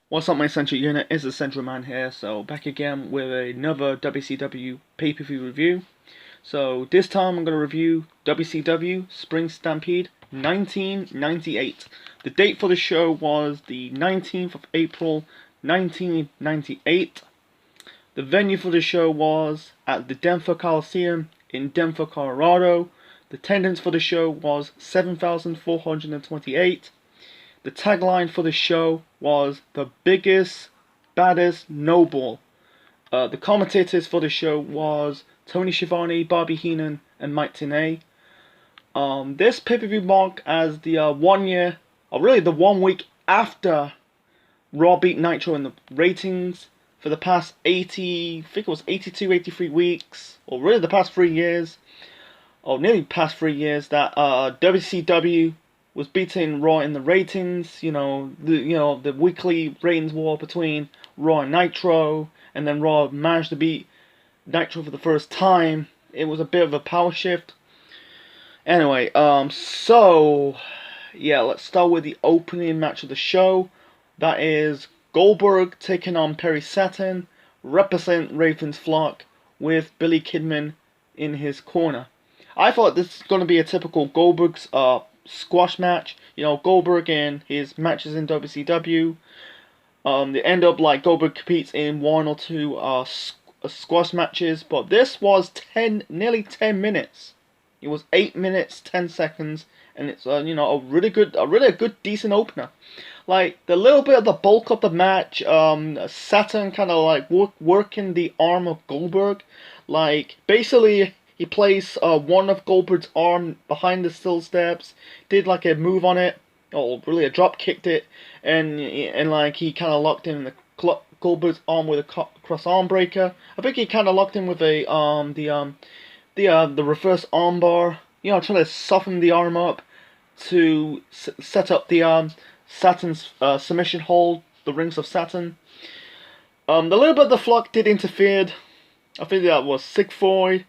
What's up, my Central Unit? It's the Central Man here, so back again with another WCW pay-per-view review. So this time I'm going to review WCW Spring Stampede 1998. The date for the show was the 19th of April 1998. The venue for the show was at the Denver Coliseum in Denver, Colorado. The attendance for the show was 7,428. The tagline for the show was "The biggest, baddest, noble." The commentators for the show was Tony Schiavone, Bobby Heenan, and Mike Tenay. This pay-per-view marked as the 1 year, or really the 1 week after Raw beat Nitro in the ratings for the past 80, I think it was 82, 83 weeks, or really the past 3 years, or nearly past 3 years, that WCW was beating Raw in the ratings. The weekly ratings war between Raw and Nitro, and then Raw managed to beat Nitro for the first time. It was a bit of a power shift. Anyway, so yeah, let's start with the opening match of the show. That is Goldberg taking on Perry Saturn, represent Raven's Flock, with Billy Kidman in his corner. I thought this was going to be a typical Goldberg's squash match. Goldberg in his matches in WCW. They end up like Goldberg competes in 1 or 2 squash matches, but this was nearly 10 minutes. It was 8 minutes 10 seconds, and it's a really good decent opener. Like the little bit of the bulk of the match, Saturn kind of like working the arm of Goldberg, like basically. He placed one of Goldberg's arm behind the steel steps, did like a move on it, or really a drop kicked it, and like he kind of locked in Goldberg's arm with a cross arm breaker. I think he kind of locked in with a the reverse arm bar. Trying to soften the arm up to set up the Saturn's submission hold, the rings of Saturn. The little bit of the Flock did interfered. I think that was Sigfoy.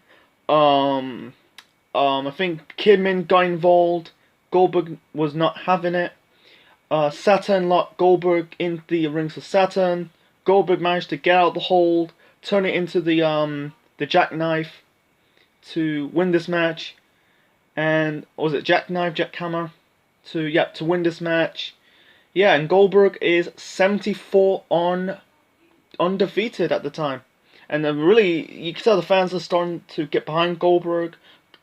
I think Kidman got involved. Goldberg was not having it. Saturn locked Goldberg into the rings of Saturn. Goldberg managed to get out the hold, turn it into the jackknife to win this match. And was it jackknife, jackhammer to win this match? Yeah, and Goldberg is 74 undefeated at the time. And really, you can tell the fans are starting to get behind Goldberg.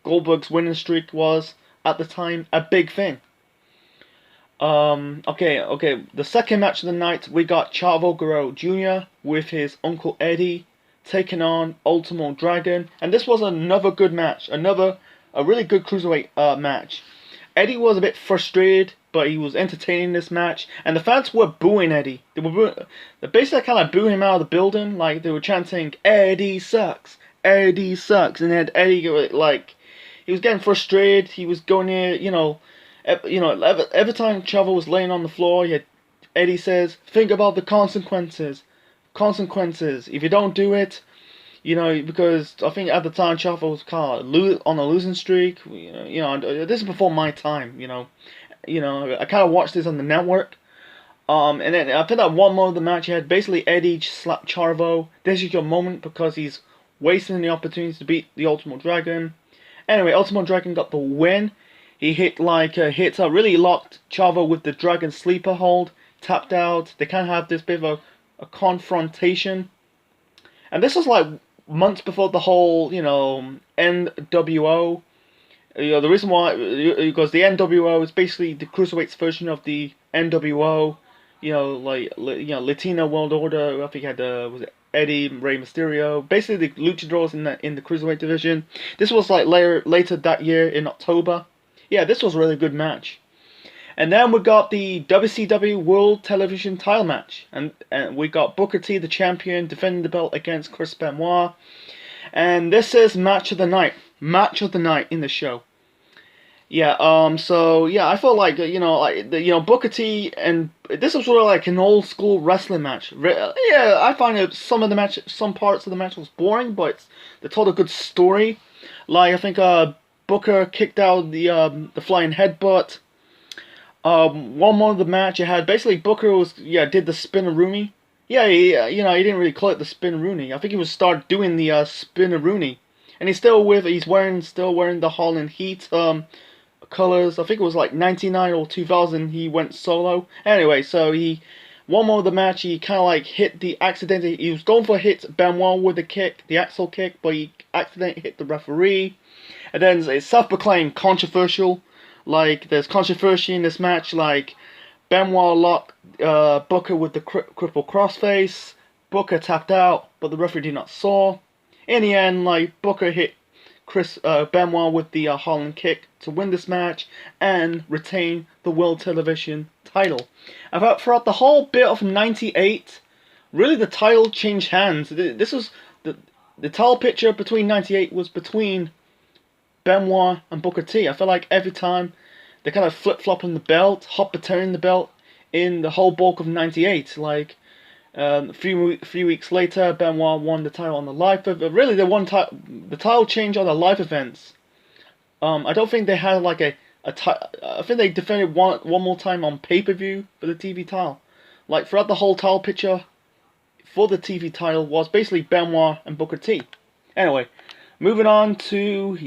Goldberg's winning streak was, at the time, a big thing. Okay. The second match of the night, we got Chavo Guerrero Jr. with his Uncle Eddie taking on Ultimo Dragon. And this was another good match. A really good cruiserweight match. Eddie was a bit frustrated, but he was entertaining this match, and the fans were booing Eddie. They basically kind of booed him out of the building, like they were chanting, "Eddie sucks, Eddie sucks," and then Eddie like he was getting frustrated. He was going near, every time Chavo was laying on the floor, Eddie says, "Think about the consequences. Consequences. If you don't do it." Because I think at the time Chavo was kind of on a losing streak. This is before my time. I kind of watched this on the network. And then I think that one moment of the match, you had basically Eddie slap Chavo. This is your moment because he's wasting the opportunity to beat the Ultimo Dragon. Anyway, Ultimo Dragon got the win. He really locked Chavo with the Dragon sleeper hold. Tapped out. They kind of have this bit of a confrontation. And this was like months before the whole, NWO. The reason why, because the NWO is basically the cruiserweights version of the NWO. Latino World Order. I think you had was it Eddie, Rey Mysterio, basically the luchadors in the cruiserweight division. This was like later that year in October. Yeah, this was a really good match. And then we got the WCW World Television title match. And we got Booker T, the champion, defending the belt against Chris Benoit. And this is match of the night. Match of the night in the show. Yeah, I felt like, Booker T, and this was sort of like an old school wrestling match. Yeah, I find some parts of the match was boring, but they told a good story. Like, I think, Booker kicked out the flying headbutt. One more of the match you had, basically Booker was, did the spin-a-rooney. Yeah, he didn't really call it the spin-a-rooney. I think he was start doing the spin-a-rooney. And still wearing the Holland Heat colors. I think it was like 99 or 2000 he went solo. Anyway, so one more of the match, he kind of like he was going for a hit Benoit with the kick, the axle kick, but he accidentally hit the referee. And then it's self-proclaimed controversial. Like, there's controversy in this match, like, Benoit locked Booker with the cripple crossface. Booker tapped out, but the referee did not saw. In the end, like, Booker hit Benoit with the Holland kick to win this match and retain the World Television title. And throughout the whole bit of '98, really the title changed hands. This was the title picture between '98 was between Benoit and Booker T. I feel like every time they kind of flip-flopping the belt, hop-turning the belt in the whole bulk of '98. Like, a few weeks later, Benoit won the title on the live event. Really, they won the title change on the live events. I don't think they had like I think they defended one more time on pay-per-view for the TV title. Like, throughout the whole title picture for the TV title was basically Benoit and Booker T. Anyway, moving on to,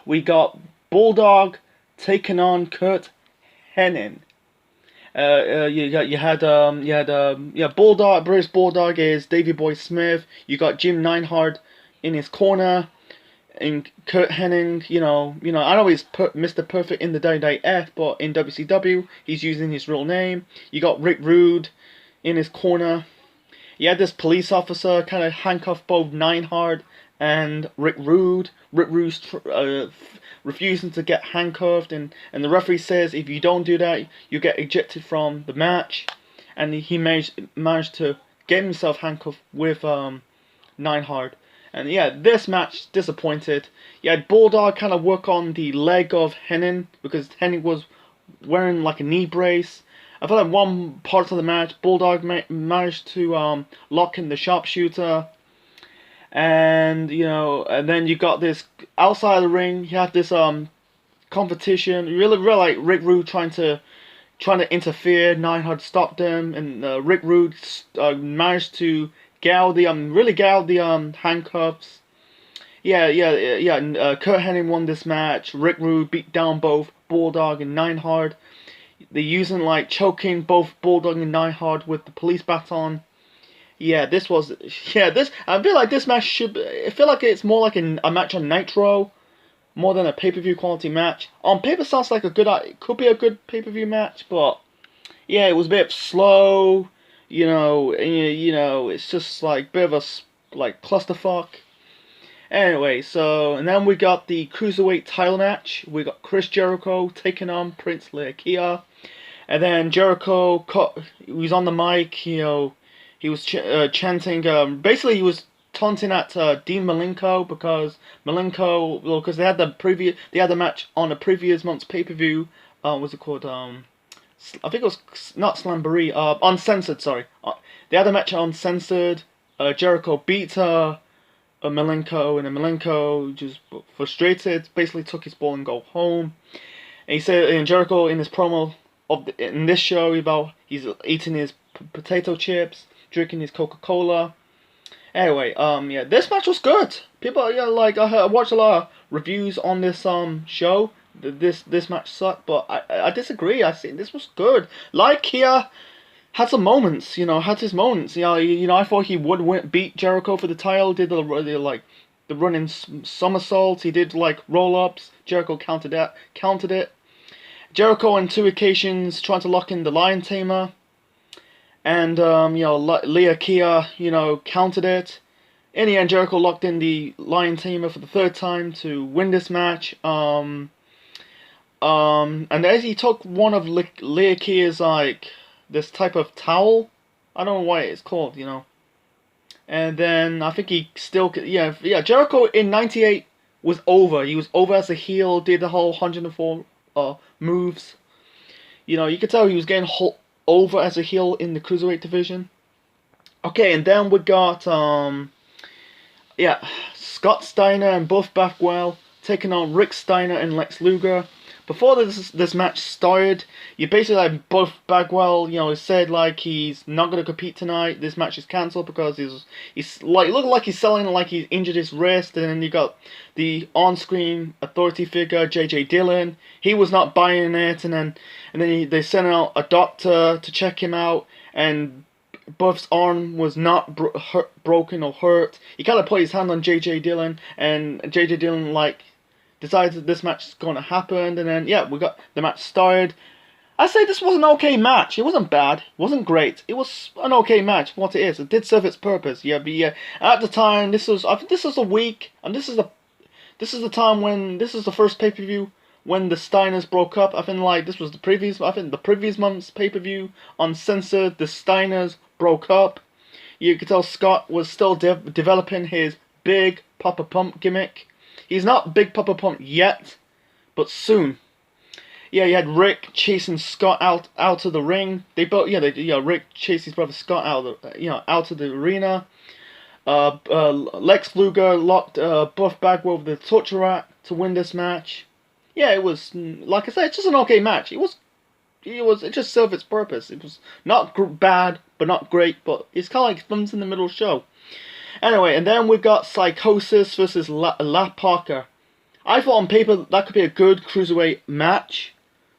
we got Bulldog taking on Kurt Hennig. You had Bulldog, British Bulldog is Davey Boy Smith. You got Jim Neidhart in his corner, and Kurt Hennig. I know he's Mr. Perfect in the WWF, but in WCW he's using his real name. You got Rick Rude in his corner. You had this police officer kind of handcuff both Neidhart and Rick Rude. Rick Rude's refusing to get handcuffed, and the referee says if you don't do that, you get ejected from the match. And he managed to get himself handcuffed with Neidhart. And this match disappointed. You had Bulldog kind of work on the leg of Hennig because Hennig was wearing like a knee brace. I feel like one part of the match, Bulldog managed to lock in the sharpshooter. And and then you got this outside of the ring. You have this competition. You really like Rick Rude trying to interfere. Neidhart stopped them, and Rick Rude managed to gouge the handcuffs. Kurt Hennig won this match. Rick Rude beat down both Bulldog and Neidhart. They're using like choking both Bulldog and Neidhart with the police baton. I feel like this match I feel like it's more like a match on Nitro, more than a pay-per-view quality match. On paper, sounds like it could be a good pay-per-view match, but it was a bit slow. It's just like a bit of a like clusterfuck. Anyway, and then we got the Cruiserweight title match. We got Chris Jericho taking on Prince Iaukea. And then Jericho he was on the mic, he was chanting, basically he was taunting at Dean Malenko because because they had the match on the previous month's pay-per-view, what's it called, I think it was not Slamboree, Uncensored, sorry. They had a match on Uncensored. Jericho beat Malenko, and then Malenko, just frustrated, basically took his ball and go home. And he said, and Jericho in his promo in this show about he's eating his potato chips, drinking his Coca-Cola. Anyway, this match was good. People, I watched a lot of reviews on this show. This match sucked, but I disagree. I think this was good. Iaukea had some moments, had his moments. I thought he would beat Jericho for the title. Did the running somersaults. He did like roll-ups. Jericho countered it. Jericho on 2 occasions trying to lock in the Lion Tamer. And, Iaukea, countered it. In the end, Jericho locked in the Lion Tamer for the 3rd time to win this match. And as he took one of Iaukea like, this type of towel. I don't know what it's called, And then, I think he still, Jericho in '98 was over. He was over as a heel, did the whole 104 moves. You could tell he was getting over as a heel in the Cruiserweight division. Okay, and then we got Scott Steiner and Buff Bagwell taking on Rick Steiner and Lex Luger. before this match started, you basically like both Bagwell, said like he's not gonna compete tonight. This match is cancelled because he's like looked like he's selling like he's injured his wrist, and then you got the on-screen authority figure J.J. Dillon. He was not buying it, and then they sent out a doctor to check him out, and Buff's arm was not broken or hurt. He kind of put his hand on J.J. Dillon, and J.J. Dillon like decided that this match is going to happen, and then yeah, we got the match started. I say this was an okay match. It wasn't bad. It wasn't great. It was an okay match for what it is. It did serve its purpose. Yeah, but yeah, at the time, I think this was a week, and this is the time when this is the first pay-per-view when the Steiners broke up. I think like this was the previous month's pay-per-view uncensored. The Steiners broke up. You could tell Scott was still developing his big Papa Pump gimmick. He's not Big Papa Pump yet, but soon. Yeah, you had Rick chasing Scott out of the ring. Rick chased his brother Scott out of the arena. Lex Luger locked Buff Bagwell with the torture rack to win this match. Yeah, it was, like I said, it's just an okay match. It just served its purpose. It was not bad, but not great, but it's kind of like thumbs in the middle show. Anyway, and then we got Psychosis versus La Parker. I thought on paper that could be a good cruiserweight match,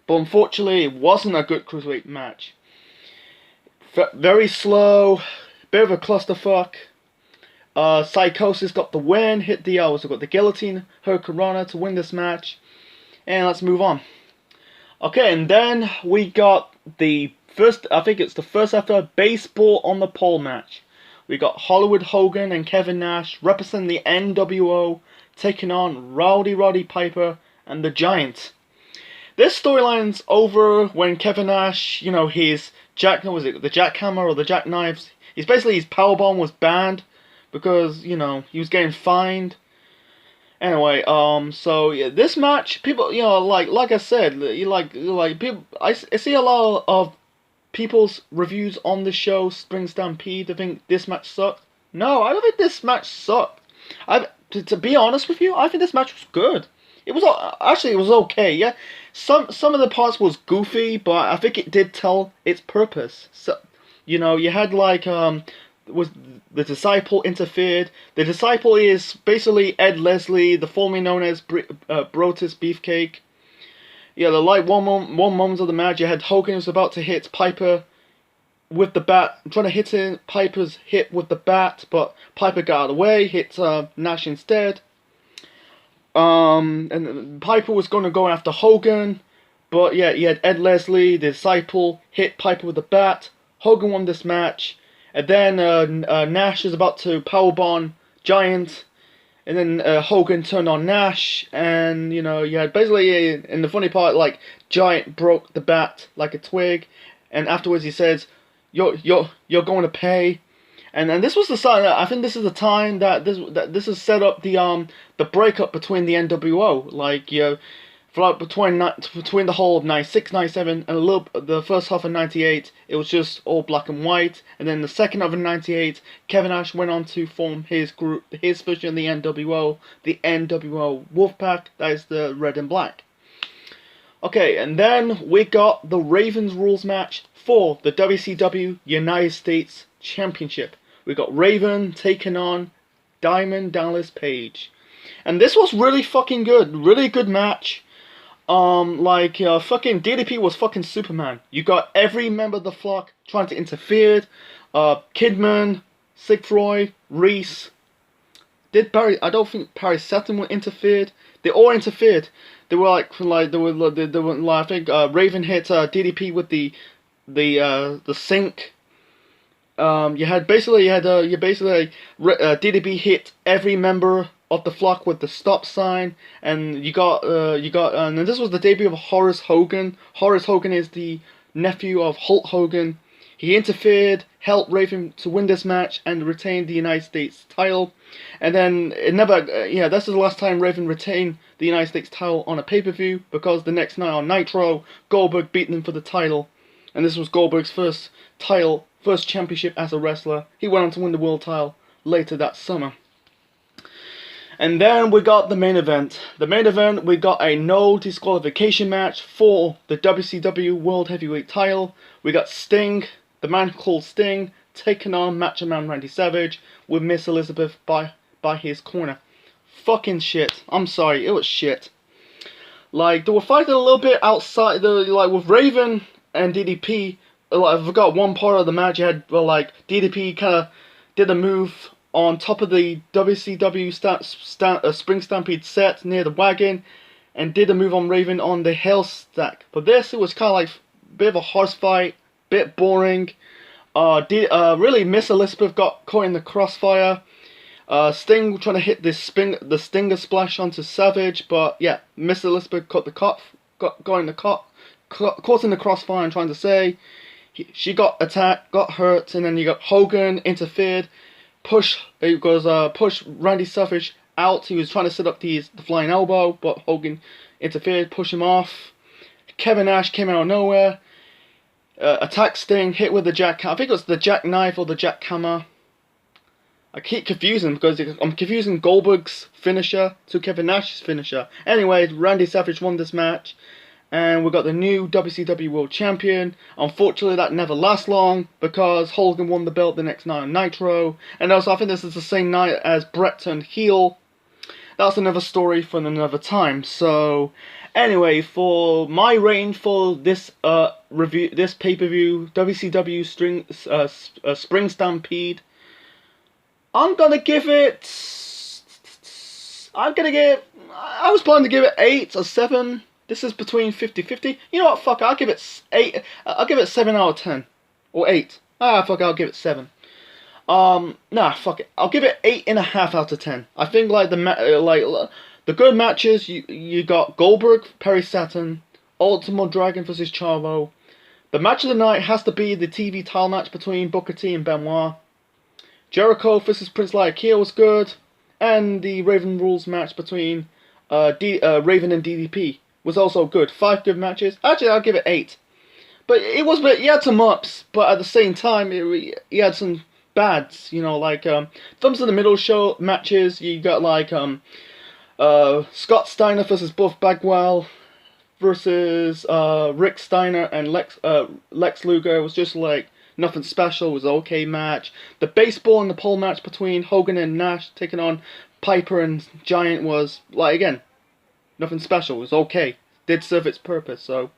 but unfortunately it wasn't a good cruiserweight match. Very slow, bit of a clusterfuck. Psychosis got the win, hit the also got the guillotine, Hurricanrana to win this match, and let's move on. Okay, and then we got the first, I think it's the first ever baseball on the pole match. We got Hollywood Hogan and Kevin Nash representing the NWO, taking on Roddy Piper and the Giant. This storyline's over when Kevin Nash, the jackhammer or the jackknives? His powerbomb was banned because, he was getting fined. Anyway, so yeah, this match, people, like I said, people, I see a lot of people's reviews on the show, Spring Stampede, they think this match sucked. No, I don't think this match sucked. To be honest with you, I think this match was good. It was okay. Yeah, some of the parts was goofy, but I think it did tell its purpose. So, you had was the Disciple interfered. The Disciple is basically Ed Leslie, the formerly known as Brotus Beefcake. Yeah, one moment of the match, you had Hogan was about to hit Piper with the bat, trying to hit Piper's hip with the bat, but Piper got out of the way, hit Nash instead. And Piper was going to go after Hogan, but yeah, you had Ed Leslie, the Disciple, hit Piper with the bat. Hogan won this match, and then Nash is about to powerbomb Giant. And then Hogan turned on Nash, and you had basically, in the funny part, like Giant broke the bat like a twig, and afterwards he says, "You're going to pay," and this was the sign. I think this is the time that this has set up the breakup between the NWO, between the whole of 96, 97, and the first half of 98, it was just all black and white. And then the second half of 98, Kevin Nash went on to form his group, his version of the NWO Wolfpack, that is the red and black. Okay, and then we got the Ravens Rules match for the WCW United States Championship. We got Raven taking on Diamond Dallas Page. And this was really fucking good, really good match. Fucking DDP was fucking Superman. You got every member of the flock trying to interfere. Kidman, Sigfroy, Reese. I don't think Perry Saturn interfered. They all interfered. They were I think Raven hit DDP with the sink. DDP hit every member of the flock with the stop sign, and and this was the debut of Horace Hogan. Horace Hogan is the nephew of Hulk Hogan. He interfered, helped Raven to win this match, and retained the United States title. And then this is the last time Raven retained the United States title on a pay-per-view, because the next night on Nitro, Goldberg beat him for the title, and this was Goldberg's first championship as a wrestler. He went on to win the world title later that summer. And then we got the main event. The main event, we got a no disqualification match for the WCW World Heavyweight title. We got Sting, the man called Sting, taking on Macho Man Randy Savage with Miss Elizabeth by his corner. Fucking shit. I'm sorry, it was shit. Like, they were fighting a little bit outside, like, with Raven and DDP. Like, I forgot one part of the match. You had, well, like, DDP kind of did a move on top of the WCW Spring Stampede set near the wagon, and did a move on Raven on the Hell Stack. But this, it was kind of like a bit of a horse fight, bit boring. Really, Miss Elizabeth got caught in the crossfire. Sting trying to hit the Stinger Splash onto Savage, but yeah, Miss Elizabeth got in the caught in the crossfire and trying to say. She got attacked, got hurt, and then you got Hogan interfered. Push Randy Savage out. He was trying to set up the flying elbow, but Hogan interfered, pushed him off. Kevin Nash came out of nowhere, attacked Sting, hit with the I think it was the jackknife or the jackhammer. I keep confusing because I'm confusing Goldberg's finisher to Kevin Nash's finisher. Anyway, Randy Savage won this match, and we got the new WCW World Champion. Unfortunately, that never lasts long because Hogan won the belt the next night on Nitro, and also I think this is the same night as Bret turned heel. That's another story for another time. So, anyway, for my rating for this review, this pay-per-view, WCW Spring Stampede, I was planning to give it 8 or 7. This is between 50-50. You know what, fuck it, I'll give it 8. I'll give it 7 out of 10. Or 8. Fuck it, I'll give it 7. Nah, fuck it. I'll give it 8.5 out of 10. I think, like, the good matches, you got Goldberg, Perry Saturn, Ultimo Dragon vs. Chavo. The match of the night has to be the TV title match between Booker T and Benoit. Jericho vs. Prince Iaukea was good, and the Raven Rules match between Raven and DDP was also good. 5 good matches. Actually, I'll give it 8. But he had some ups, but at the same time, he had some bads. You know, like thumbs in the middle show matches. You got like Scott Steiner versus Buff Bagwell versus Rick Steiner and Lex Luger. It was just like nothing special. It was an okay match. The baseball and the pole match between Hogan and Nash taking on Piper and Giant was, like, again, nothing special. It was okay. Did serve its purpose. So,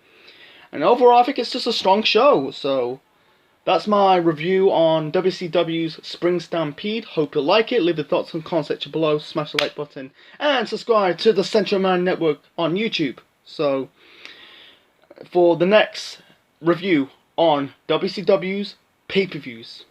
and overall, I think it's just a strong show. So, that's my review on WCW's Spring Stampede. Hope you like it. Leave your thoughts and comments section below. Smash the like button. And subscribe to the Central Man Network on YouTube. So, for the next review on WCW's pay-per-views.